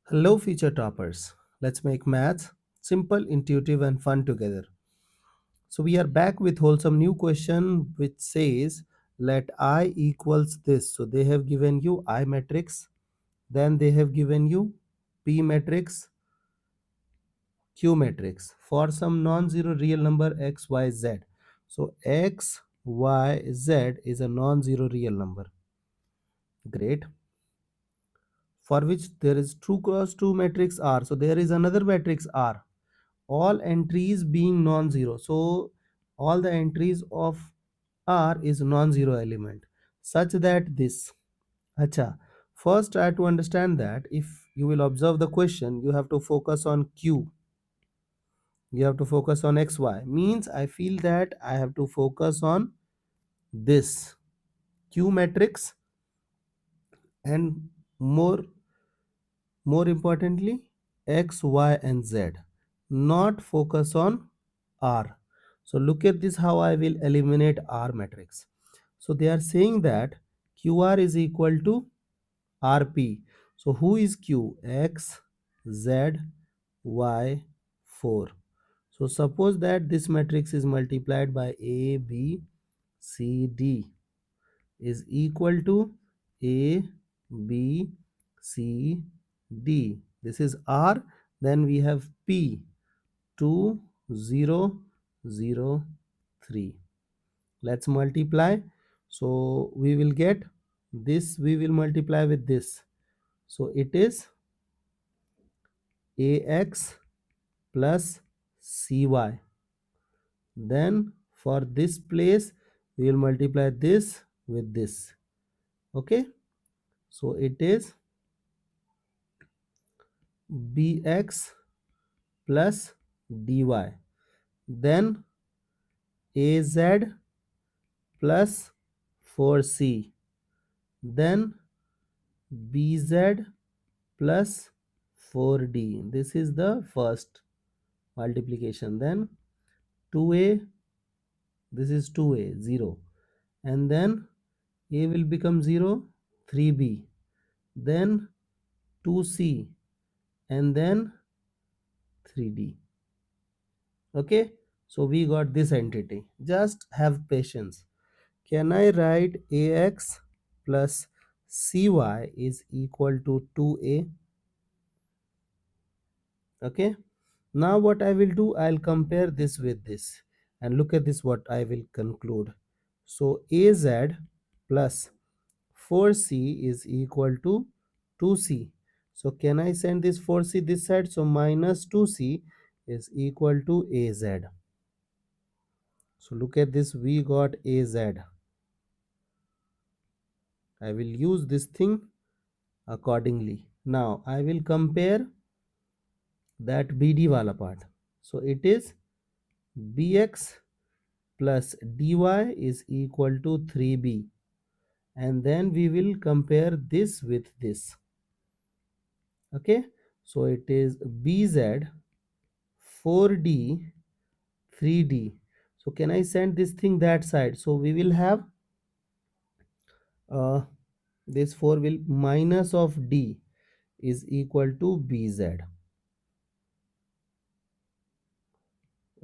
Hello, future toppers. Let's make maths simple, intuitive, and fun together. So, we are back with wholesome new question which says let I equals this. So, they have given you I matrix, then they have given you P matrix, Q matrix for some non zero real number x, y, z. So, x, y, z is a non zero real number. Great. For which there is 2 cross 2 matrix R. So, there is another matrix R, all entries being non-zero. So all the entries of R is non-zero element such that this. Acha. First try to understand that if you will observe the question, you have to focus on Q. You have to focus on XY. Means I feel that I have to focus on this Q matrix and more importantly x, y and z, not focus on R. So look at this how I will eliminate R matrix. So they are saying that QR is equal to RP. So who is Q? X, Z, Y, 4. So suppose that this matrix is multiplied by A, B, C, D is equal to A, B, C, D. This is R. Then we have P 2, 0, 0, 3. Let's multiply. So we will get this, we will multiply with this. So it is AX plus CY. Then for this place, we will multiply this with this. Okay. So it is bx plus dy, then az plus 4c, then bz plus 4d. This is the first multiplication. Then 2a, this is 2a 0, and then a will become 0, 3b, then 2c, and then 3d. Okay, so we got this entity. Just have patience. Can I write ax plus cy is equal to 2a? Okay, now what I will do, I'll compare this with this and look at this what I will conclude. So az plus 4c is equal to 2c. So can I send this 4c this side? So minus 2c is equal to az. So look at this, we got az. I will use this thing accordingly. Now I will compare that BD wala part. So it is BX plus DY is equal to 3B, and then we will compare this with this. Okay, so it is BZ 4D 3D. So can I send this thing that side? So we will have this 4 will minus of D is equal to BZ.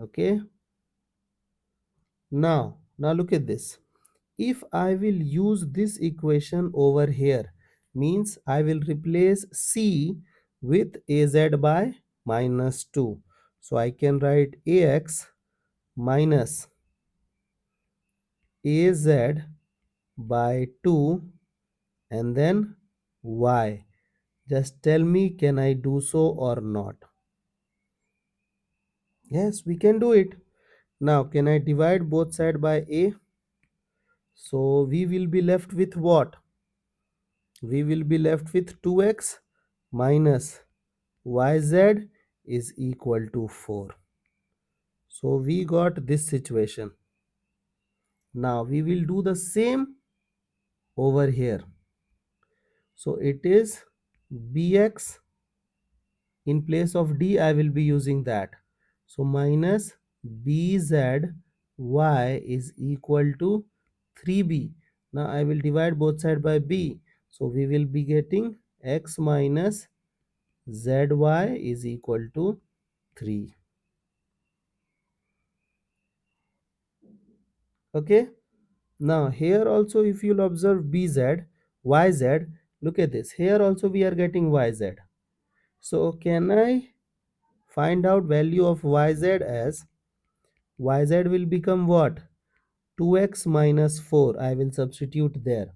Okay, now look at this. If I will use this equation over here, means I will replace C with AZ by minus 2. So I can write AX minus AZ by 2 and then Y. Just tell me, can I do so or not? Yes, we can do it. Now, can I divide both sides by A? So we will be left with what? We will be left with 2x minus yz is equal to 4. So we got this situation. Now we will do the same over here. So it is bx, in place of d I will be using that. So minus bzy is equal to 3b. Now I will divide both sides by b. So we will be getting x minus zy is equal to 3. Okay, now here also if you'll observe bz, yz, look at this, here also we are getting yz. So can I find out value of yz as, yz will become what? 2x minus 4. I will substitute there.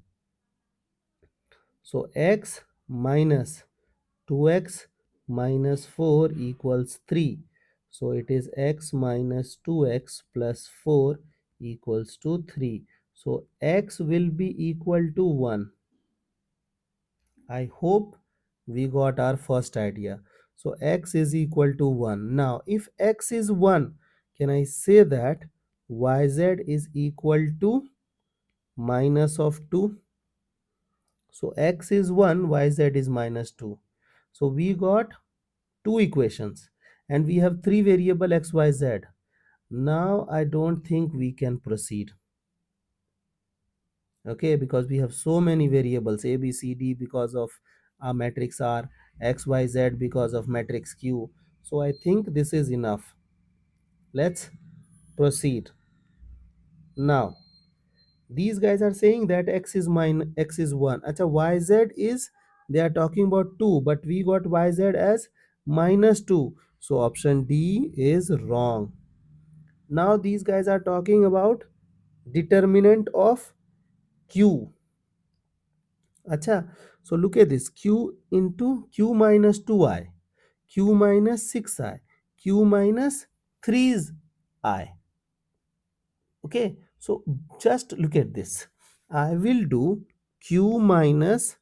So x minus 2x minus 4 equals 3. So it is x minus 2x plus 4 equals to 3. So x will be equal to 1. I hope we got our first idea. So x is equal to 1. Now if x is 1, can I say that yz is equal to minus of 2? So x is 1, yz is minus 2. So we got two equations and we have three variable x, y, z. Now I don't think we can proceed. Okay, because we have so many variables a, b, c, d because of our matrix R, x, y, z because of matrix Q. So I think this is enough. Let's proceed. Now these guys are saying that x is 1. Acha, yz is, they are talking about 2, but we got yz as minus 2. So option D is wrong. Now these guys are talking about determinant of q. Acha, so look at this, q into q minus 2i, q minus 6i, q minus 3i. Okay, so just look at this. I will do q minus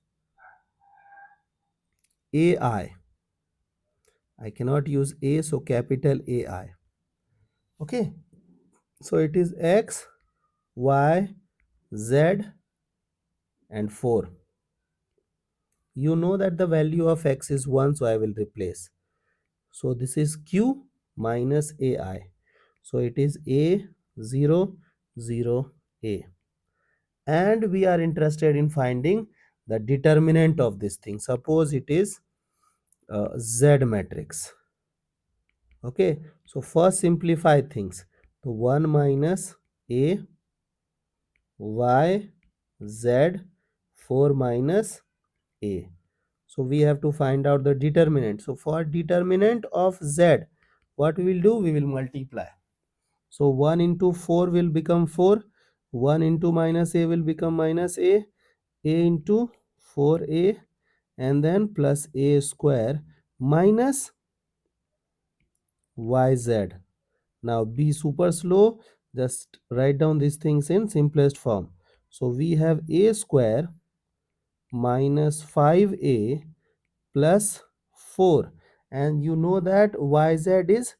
ai. I cannot use a, so capital AI. Okay, so it is x, y, z and 4. You know that the value of x is 1, so I will replace. So this is q minus ai. So it is a 0 0 a. And we are interested in finding the determinant of this thing. Suppose it is Z matrix. Okay, so first simplify things. So 1 minus a, y, z, 4 minus a. So we have to find out the determinant. So for determinant of z, what we will do? We will multiply. So 1 into 4 will become 4. 1 into minus a will become minus a into 4a, and then plus a square minus yz. Now be super slow, just write down these things in simplest form. So we have a square minus 5a plus 4, and you know that yz is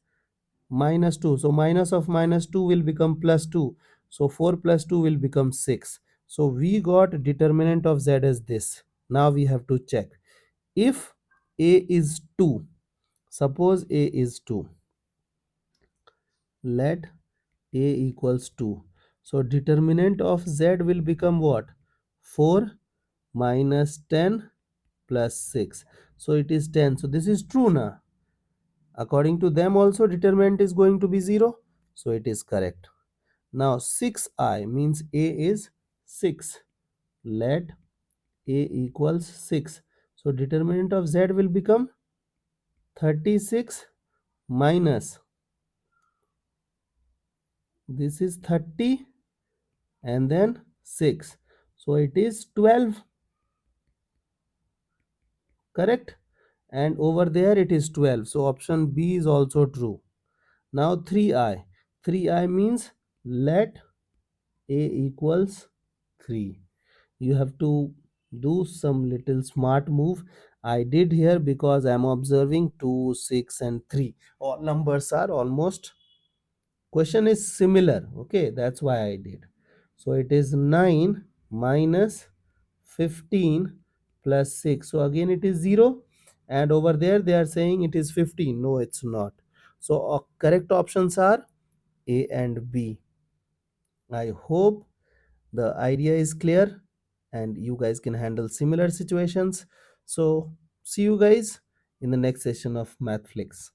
minus 2, so minus of minus 2 will become plus 2, so 4 plus 2 will become 6. So we got determinant of z as this. Now we have to check if a is 2. Suppose a is 2, let a equals 2. So determinant of z will become what? 4 minus 10 plus 6. So it is 10. So this is true now. According to them also determinant is going to be 0. So it is correct. Now 6i means a is 6. Let a equals 6. So determinant of z will become 36 minus, this is 30 and then 6. So it is 12. Correct? And over there it is 12. So option B is also true. Now 3i. 3i means let a equals 3. You have to do some little smart move. I did here because I am observing 2, 6 and 3. All numbers are almost, question is similar. Okay, that's why I did. So it is 9 minus 15 plus 6. So again it is 0, and over there they are saying it is 15. No, it's not. So correct options are A and B. I hope the idea is clear and you guys can handle similar situations. So see you guys in the next session of MathFlix.